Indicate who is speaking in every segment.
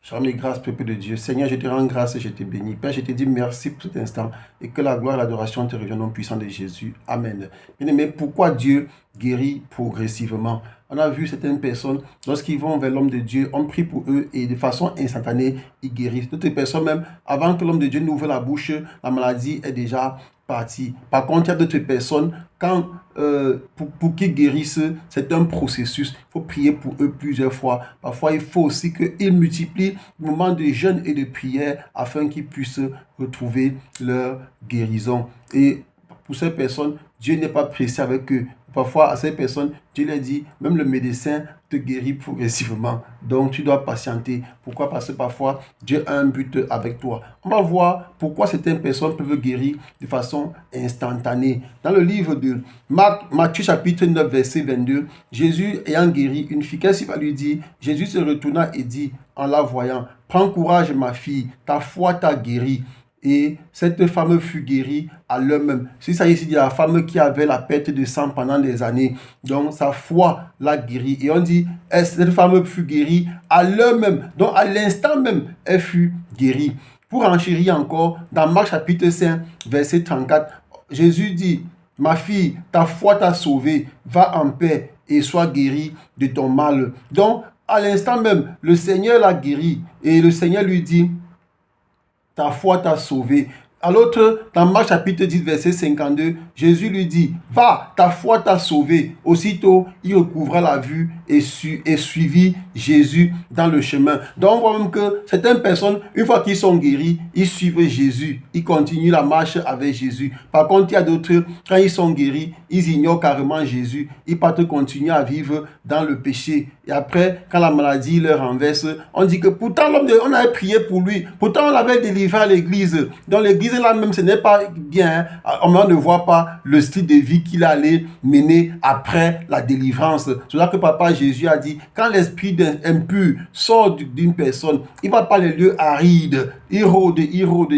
Speaker 1: Shalom et grâce, peuple de Dieu. Seigneur, je te rends grâce et je te bénis. Père, je te dis merci pour cet instant et que la gloire et l'adoration te reviennent au nom puissant de Jésus. Amen. Bien-aimé, pourquoi Dieu guérit progressivement? On a vu certaines personnes, lorsqu'ils vont vers l'homme de Dieu, on prie pour eux et de façon instantanée, ils guérissent. D'autres personnes même, avant que l'homme de Dieu n'ouvre la bouche, la maladie est déjà partie. Par contre, il y a d'autres personnes, pour qu'ils guérissent, c'est un processus. Il faut prier pour eux plusieurs fois. Parfois, il faut aussi qu'ils multiplient le moment de jeûne et de prière afin qu'ils puissent retrouver leur guérison. Et pour ces personnes, Dieu n'est pas pressé avec eux. Parfois, à ces personnes, Dieu leur dit, même le médecin te guérit progressivement. Donc, tu dois patienter. Pourquoi? Parce que parfois, Dieu a un but avec toi. On va voir pourquoi certaines personnes peuvent guérir de façon instantanée. Dans le livre de Matthieu chapitre 9, verset 22, Jésus ayant guéri une fille, qu'est-ce qu'il va lui dire? Jésus se retourna et dit, en la voyant, prends courage ma fille, ta foi t'a guéri. Et cette femme fut guérie à l'heure même. C'est ça ici, de la femme qui avait la perte de sang pendant des années. Donc, sa foi l'a guérie. Et on dit, cette femme fut guérie à l'heure même. Donc, à l'instant même, elle fut guérie. Pour enchérir encore, dans Marc chapitre 5, verset 34, Jésus dit, ma fille, ta foi t'a sauvée. Va en paix et sois guérie de ton mal. Donc, à l'instant même, le Seigneur l'a guérie. Et le Seigneur lui dit, ta foi t'a sauvé. À l'autre, dans Marc chapitre 10, verset 52, Jésus lui dit, va, ta foi t'a sauvé. Aussitôt, il recouvra la vue et suivit Jésus dans le chemin. Donc, on voit même que certaines personnes, une fois qu'ils sont guéris, ils suivent Jésus. Ils continuent la marche avec Jésus. Par contre, il y a d'autres, quand ils sont guéris, ils ignorent carrément Jésus. Ils partent continuer à vivre dans le péché. Et après, quand la maladie leur renverse, on dit que pourtant, on avait prié pour lui. Pourtant, on l'avait délivré à l'église. Dans l'église, là même, ce n'est pas bien. On ne voit pas le style de vie qu'il allait mener après la délivrance. C'est là que Papa Jésus a dit, quand l'esprit impur sort d'une personne, il ne va pas les lieux arides. Il rôde,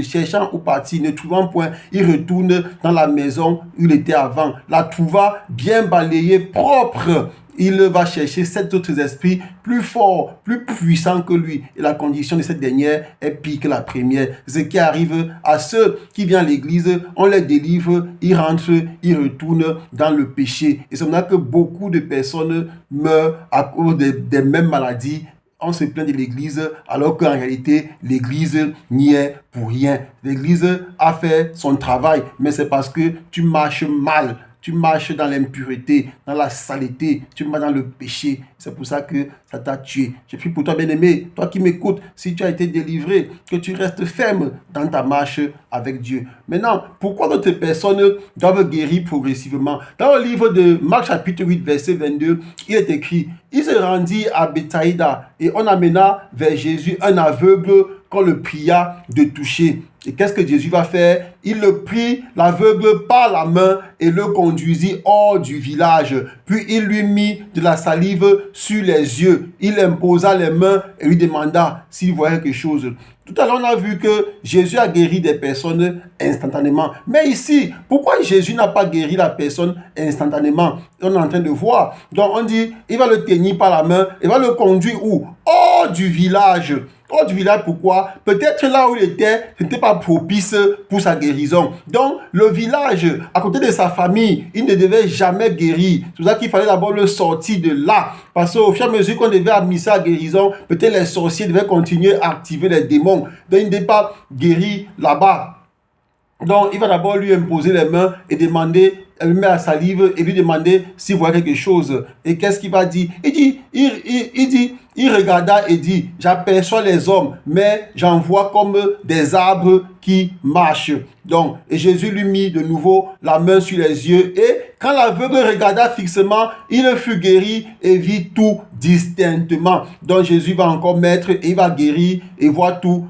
Speaker 1: cherchant où partir, ne trouvant point, il retourne dans la maison où il était avant. La trouva bien balayée, propre. Il va chercher sept autres esprits plus forts, plus puissants que lui. Et la condition de cette dernière est pire que la première. Ce qui arrive à ceux qui viennent à l'église, on les délivre, ils rentrent, ils retournent dans le péché. Et c'est là que beaucoup de personnes meurent à cause des mêmes maladies. On se plaint de l'église alors qu'en réalité, l'église n'y est pour rien. L'église a fait son travail, mais c'est parce que tu marches mal. Tu marches dans l'impureté, dans la saleté, tu marches dans le péché. C'est pour ça que ça t'a tué. Je prie pour toi, bien-aimé, toi qui m'écoutes, si tu as été délivré, que tu restes ferme dans ta marche avec Dieu. Maintenant, pourquoi d'autres personnes doivent guérir progressivement? Dans le livre de Marc chapitre 8, verset 22, il est écrit, il se rendit à Bethsaïda et on amena vers Jésus un aveugle qu'on le pria de toucher. Et qu'est-ce que Jésus va faire? Il le prit, l'aveugle, par la main et le conduisit hors du village. Puis il lui mit de la salive sur les yeux. Il imposa les mains et lui demanda s'il voyait quelque chose. Tout à l'heure, on a vu que Jésus a guéri des personnes instantanément. Mais ici, pourquoi Jésus n'a pas guéri la personne instantanément? On est en train de voir. Donc on dit, il va le tenir par la main, il va le conduire où? Hors du village. Hors du village, pourquoi? Peut-être là où il était, ce n'était pas propice pour sa guérison. Donc, le village, à côté de sa famille, il ne devait jamais guérir. C'est pour ça qu'il fallait d'abord le sortir de là. Parce qu'au fur et à mesure qu'on devait administrer la guérison, peut-être les sorciers devaient continuer à activer les démons. Donc, il ne devait pas guérir là-bas. Donc, il va d'abord lui imposer les mains et demander, elle lui met la salive et lui demander s'il voit quelque chose. Et qu'est-ce qu'il va dire? Il regarda et dit, j'aperçois les hommes, mais j'en vois comme des arbres qui marchent. Donc, et Jésus lui mit de nouveau la main sur les yeux et quand l'aveugle regarda fixement, il fut guéri et vit tout distinctement. Donc Jésus va encore mettre et il va guérir et voir tout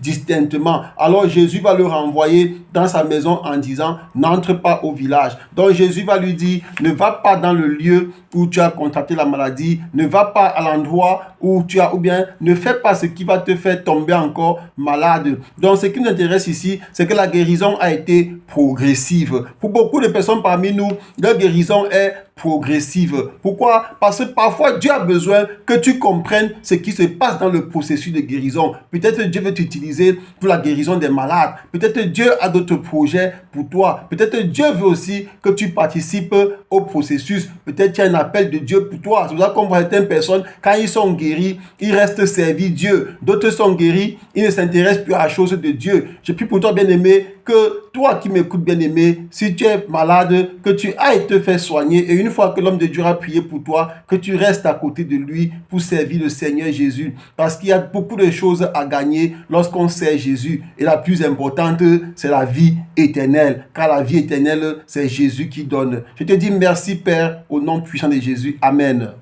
Speaker 1: distinctement. Alors Jésus va le renvoyer dans sa maison en disant, n'entre pas au village. Donc Jésus va lui dire, ne va pas dans le lieu où tu as contracté la maladie, ne va pas à l'endroit ou ou bien ne fais pas ce qui va te faire tomber encore malade. Donc, ce qui nous intéresse ici, c'est que la guérison a été progressive. Pour beaucoup de personnes parmi nous, la guérison est progressive. Pourquoi? Parce que parfois, Dieu a besoin que tu comprennes ce qui se passe dans le processus de guérison. Peut-être Dieu veut t'utiliser pour la guérison des malades. Peut-être Dieu a d'autres projets pour toi. Peut-être Dieu veut aussi que tu participes au processus. Peut-être qu'il y a un appel de Dieu pour toi. C'est pour ça qu'on voit certaines personnes, quand ils sont guéris, ils restent servir Dieu. D'autres sont guéris, ils ne s'intéressent plus à la chose de Dieu. Je prie pour toi, bien-aimé, que toi qui m'écoutes, bien-aimé, si tu es malade, que tu ailles te faire soigner. Et une fois que l'homme de Dieu a prié pour toi, que tu restes à côté de lui pour servir le Seigneur Jésus. Parce qu'il y a beaucoup de choses à gagner lorsqu'on sert Jésus. Et la plus importante, c'est la vie éternelle. Car la vie éternelle, c'est Jésus qui donne. Je te dis merci, Père, au nom puissant de Jésus. Amen.